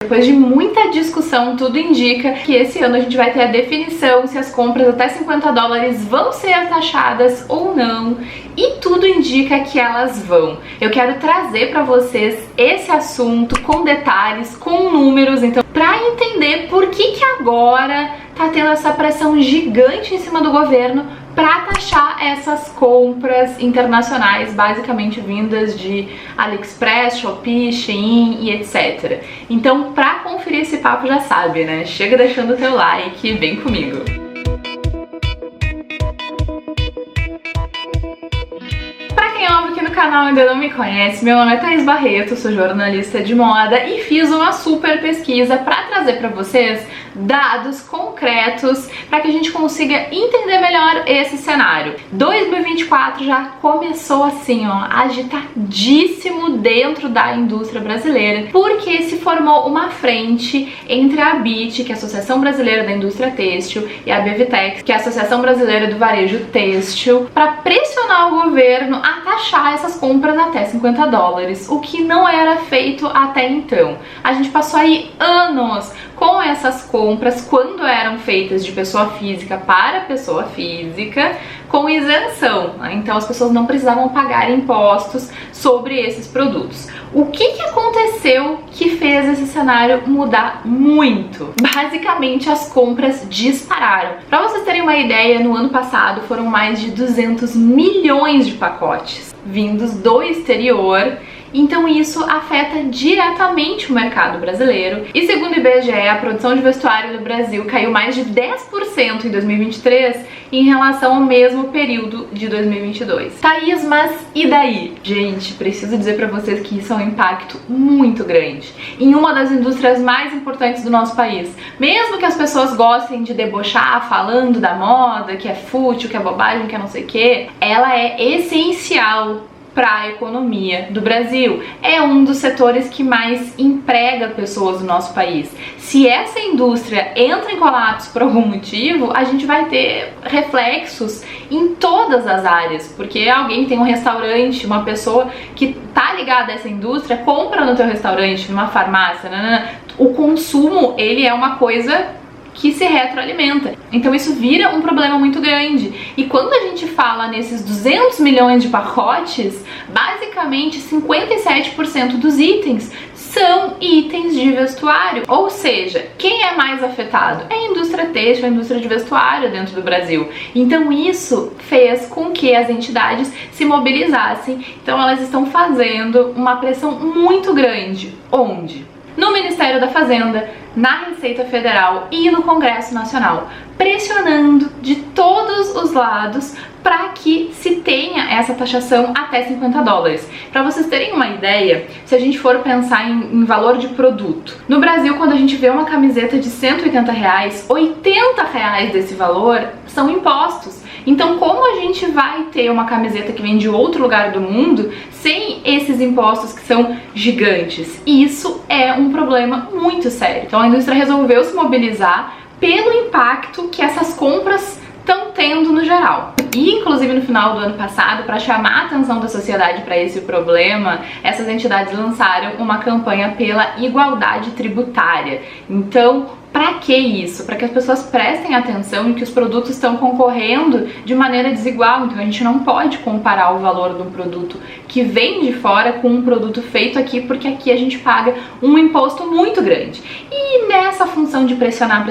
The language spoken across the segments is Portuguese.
Depois de muita discussão, tudo indica que esse ano a gente vai ter a definição se as compras até $50 vão ser taxadas ou não, e tudo indica que elas vão. Eu quero trazer para vocês esse assunto com detalhes, com números, então, para entender por que agora tá tendo essa pressão gigante em cima do governo para taxar essas compras internacionais, basicamente vindas de AliExpress, Shopee, Shein e etc. Então, para conferir esse papo, já sabe, né? Chega deixando o teu like e vem comigo. Aqui no canal ainda não me conhece, meu nome é Thaís Barreto, sou jornalista de moda e fiz uma super pesquisa para trazer para vocês dados concretos para que a gente consiga entender melhor esse cenário. 2024 já começou assim, ó, agitadíssimo dentro da indústria brasileira, porque se formou uma frente entre a ABIT, que é a Associação Brasileira da Indústria Têxtil, e a BEVTEX, que é a Associação Brasileira do Varejo Têxtil, para pressionar o governo a taxar essas compras até $50, o que não era feito até então. A gente passou aí anos com essas compras, quando eram feitas de pessoa física para pessoa física, com isenção, né? Então as pessoas não precisavam pagar impostos sobre esses produtos. O que aconteceu que fez esse cenário mudar muito? Basicamente, as compras dispararam. Para vocês terem uma ideia, no ano passado foram mais de 200 milhões de pacotes vindos do exterior. Então isso afeta diretamente o mercado brasileiro. E segundo o IBGE, a produção de vestuário do Brasil caiu mais de 10% em 2023 em relação ao mesmo período de 2022. Thaís, mas e daí? Gente, preciso dizer pra vocês que isso é um impacto muito grande em uma das indústrias mais importantes do nosso país. Mesmo que as pessoas gostem de debochar falando da moda, que é fútil, que é bobagem, que é não sei o que, ela é essencial para a economia do Brasil. É um dos setores que mais emprega pessoas do nosso país. Se essa indústria entra em colapso por algum motivo, a gente vai ter reflexos em todas as áreas, porque alguém tem um restaurante, uma pessoa que tá ligada a essa indústria, compra no teu restaurante, numa farmácia, o consumo, ele é uma coisa que se retroalimenta. Então isso vira um problema muito grande. E quando a gente fala nesses 200 milhões de pacotes, basicamente 57% dos itens são itens de vestuário. Ou seja, quem é mais afetado? É a indústria têxtil, a indústria de vestuário dentro do Brasil. Então isso fez com que as entidades se mobilizassem. Então elas estão fazendo uma pressão muito grande. Onde? No Ministério da Fazenda, na Receita Federal e no Congresso Nacional, pressionando de todos os lados para que se tenha essa taxação até $50. Para vocês terem uma ideia, se a gente for pensar em valor de produto, no Brasil, quando a gente vê uma camiseta de R$180, R$80 desse valor são impostos. Então, como a gente vai ter uma camiseta que vem de outro lugar do mundo sem esses impostos que são gigantes? Isso é um problema muito sério. Então, a indústria resolveu se mobilizar pelo impacto que essas compras estão tendo no geral. E, inclusive, no final do ano passado, para chamar a atenção da sociedade para esse problema, essas entidades lançaram uma campanha pela igualdade tributária. Então, para que isso? Para que as pessoas prestem atenção em que os produtos estão concorrendo de maneira desigual. Então a gente não pode comparar o valor de um produto que vem de fora com um produto feito aqui, porque aqui a gente paga um imposto muito grande. E nessa função de pressionar,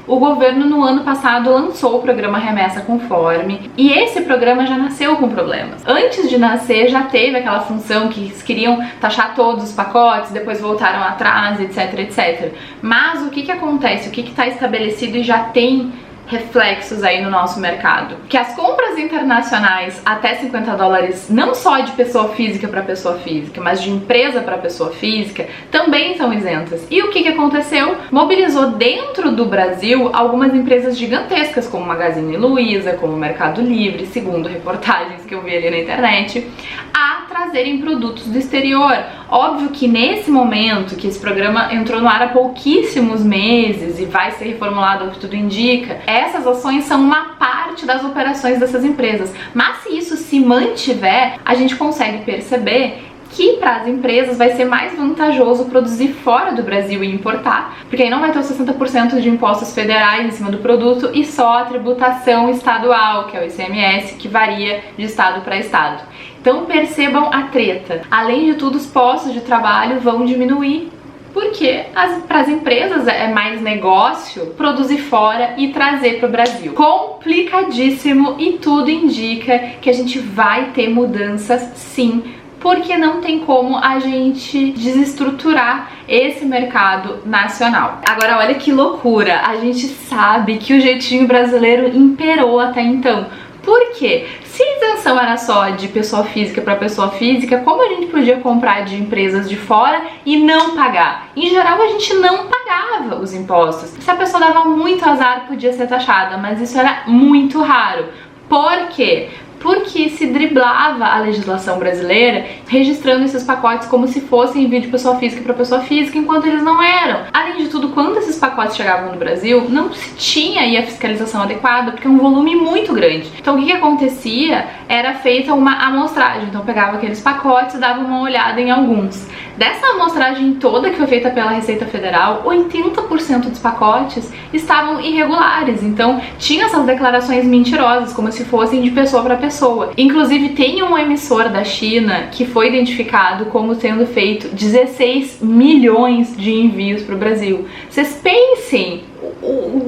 o governo no ano passado lançou o programa Remessa Conforme, e esse programa já nasceu com problemas. Antes de nascer já teve aquela função que eles queriam taxar todos os pacotes, depois voltaram atrás, etc. Mas o que acontece? O que está estabelecido e já tem reflexos aí no nosso mercado? Que as compras internacionais até $50, não só de pessoa física para pessoa física, mas de empresa para pessoa física, também são isentas. E o que aconteceu? Mobilizou dentro do Brasil algumas empresas gigantescas, como Magazine Luiza, como Mercado Livre, segundo reportagens que eu vi ali na internet, a trazerem produtos do exterior. Óbvio que nesse momento, que esse programa entrou no ar há pouquíssimos meses e vai ser reformulado, ao que tudo indica, essas ações são uma parte das operações dessas empresas. Mas se isso se mantiver, a gente consegue perceber que para as empresas vai ser mais vantajoso produzir fora do Brasil e importar, porque aí não vai ter os 60% de impostos federais em cima do produto e só a tributação estadual, que é o ICMS, que varia de estado para estado. Então percebam a treta. Além de tudo, os postos de trabalho vão diminuir, porque para as empresas é mais negócio produzir fora e trazer para o Brasil. Complicadíssimo, e tudo indica que a gente vai ter mudanças sim, porque não tem como a gente desestruturar esse mercado nacional. Agora olha que loucura, a gente sabe que o jeitinho brasileiro imperou até então. Por quê? Se a isenção era só de pessoa física para pessoa física, como a gente podia comprar de empresas de fora e não pagar? Em geral, a gente não pagava os impostos. Se a pessoa dava muito azar, podia ser taxada, mas isso era muito raro. Por quê? Porque se driblava a legislação brasileira registrando esses pacotes como se fossem envio de pessoa física para pessoa física, enquanto eles não eram. Além de tudo, quando esses pacotes chegavam no Brasil, não se tinha aí a fiscalização adequada, porque é um volume muito grande. Então o que acontecia? Era feita uma amostragem, então pegava aqueles pacotes e dava uma olhada em alguns. Dessa amostragem toda que foi feita pela Receita Federal, 80% dos pacotes estavam irregulares, então tinha essas declarações mentirosas, como se fossem de pessoa para pessoa. Inclusive tem um emissor da China que foi identificado como tendo feito 16 milhões de envios para o Brasil. Vocês pensem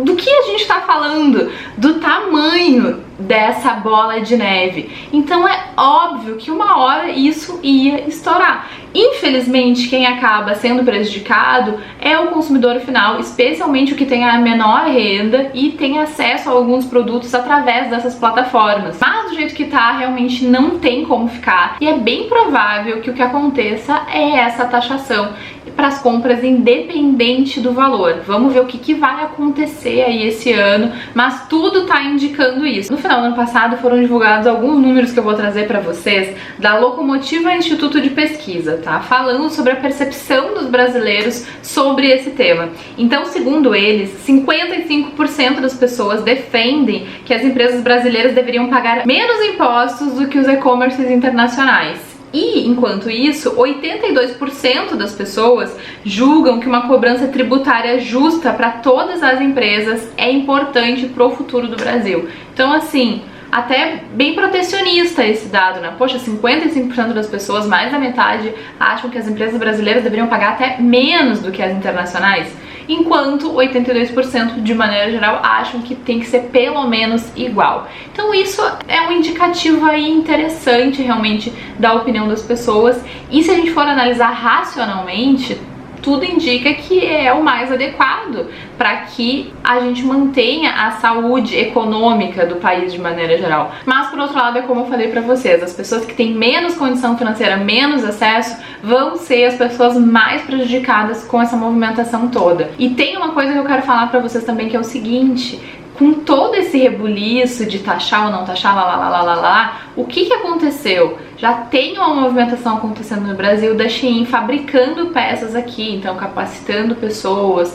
do que a gente está falando, do tamanho dessa bola de neve. Então é óbvio que uma hora isso ia estourar. Infelizmente, quem acaba sendo prejudicado é o consumidor final, especialmente o que tem a menor renda e tem acesso a alguns produtos através dessas plataformas. Mas do jeito que tá, realmente não tem como ficar, e é bem provável que o que aconteça é essa taxação para as compras independente do valor. Vamos ver o que vai acontecer aí esse ano, mas tudo tá indicando isso. No final do ano passado foram divulgados alguns números que eu vou trazer para vocês da Locomotiva Instituto de Pesquisa, tá? Falando sobre a percepção dos brasileiros sobre esse tema. Então, segundo eles, 55% das pessoas defendem que as empresas brasileiras deveriam pagar menos impostos do que os e-commerces internacionais. E, enquanto isso, 82% das pessoas julgam que uma cobrança tributária justa para todas as empresas é importante para o futuro do Brasil. Então, assim, até bem protecionista esse dado, né? Poxa, 55% das pessoas, mais da metade, acham que as empresas brasileiras deveriam pagar até menos do que as internacionais, enquanto 82% de maneira geral acham que tem que ser pelo menos igual. Então isso é um indicativo aí interessante realmente da opinião das pessoas, e se a gente for analisar racionalmente, tudo indica que é o mais adequado para que a gente mantenha a saúde econômica do país de maneira geral. Mas por outro lado, é como eu falei para vocês, as pessoas que têm menos condição financeira, menos acesso, vão ser as pessoas mais prejudicadas com essa movimentação toda. E tem uma coisa que eu quero falar para vocês também, que é o seguinte: com todo esse rebuliço de taxar ou não taxar, o que aconteceu? Já tem uma movimentação acontecendo no Brasil da Shein fabricando peças aqui, então capacitando pessoas,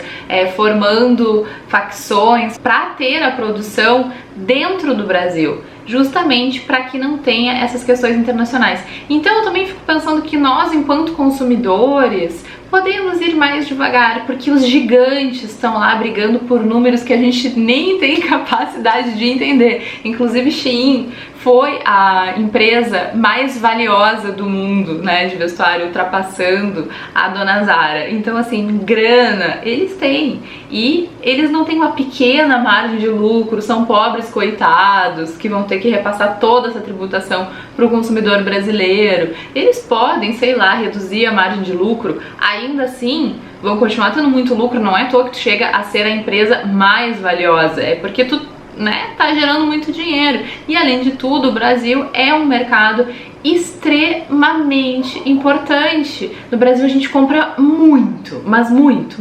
formando facções para ter a produção dentro do Brasil, justamente para que não tenha essas questões internacionais. Então eu também fico pensando que nós, enquanto consumidores, podemos ir mais devagar, porque os gigantes estão lá brigando por números que a gente nem tem capacidade de entender. Inclusive Shein foi a empresa mais valiosa do mundo, né, de vestuário, ultrapassando a Dona Zara. Então, assim, grana eles têm, e eles não têm uma pequena margem de lucro, são pobres coitados que vão ter que repassar toda essa tributação para o consumidor brasileiro. Eles podem, sei lá, reduzir a margem de lucro, ainda assim vão continuar tendo muito lucro. Não é à toa que tu chega a ser a empresa mais valiosa, é porque tu tá gerando muito dinheiro. E além de tudo, o Brasil é um mercado extremamente importante. No Brasil a gente compra muito, mas muito.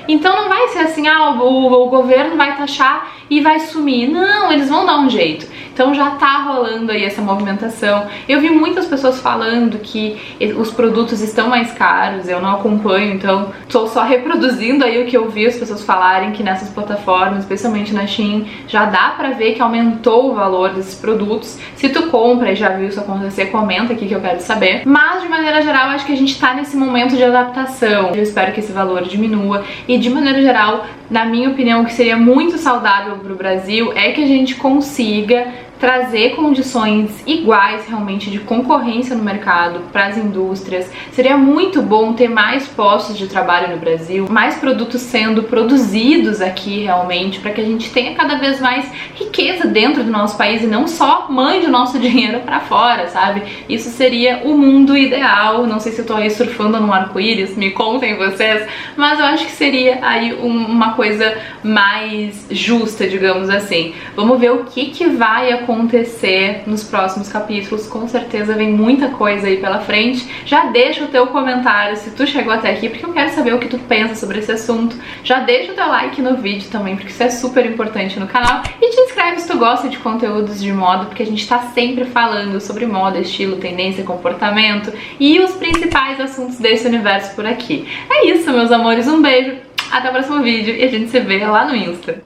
Então não vai ser assim, o governo vai taxar e vai sumir. Não, eles vão dar um jeito. Então já tá rolando aí essa movimentação. Eu vi muitas pessoas falando que os produtos estão mais caros, eu não acompanho, então tô só reproduzindo aí o que eu vi as pessoas falarem, que nessas plataformas, especialmente na Shein, já dá pra ver que aumentou o valor desses produtos. Se tu compra e já viu isso acontecer, comenta aqui que eu quero saber. Mas de maneira geral, acho que a gente tá nesse momento de adaptação. Eu espero que esse valor diminua e de maneira geral, na minha opinião, o que seria muito saudável pro Brasil é que a gente consiga trazer condições iguais realmente de concorrência no mercado para as indústrias. Seria muito bom ter mais postos de trabalho no Brasil, mais produtos sendo produzidos aqui realmente, para que a gente tenha cada vez mais riqueza dentro do nosso país e não só mande o nosso dinheiro para fora, sabe? Isso seria o mundo ideal. Não sei se eu tô aí surfando no arco-íris, me contem vocês, mas eu acho que seria aí uma coisa mais justa, digamos assim. Vamos ver o que vai acontecer nos próximos capítulos. Com certeza vem muita coisa aí pela frente. Já deixa o teu comentário se tu chegou até aqui, porque eu quero saber o que tu pensa sobre esse assunto. Já deixa o teu like no vídeo também, porque isso é super importante no canal. E te inscreve se tu gosta de conteúdos de moda, porque a gente tá sempre falando sobre moda, estilo, tendência, comportamento e os principais assuntos desse universo por aqui. É isso, meus amores. Um beijo, até o próximo vídeo e a gente se vê lá no Insta.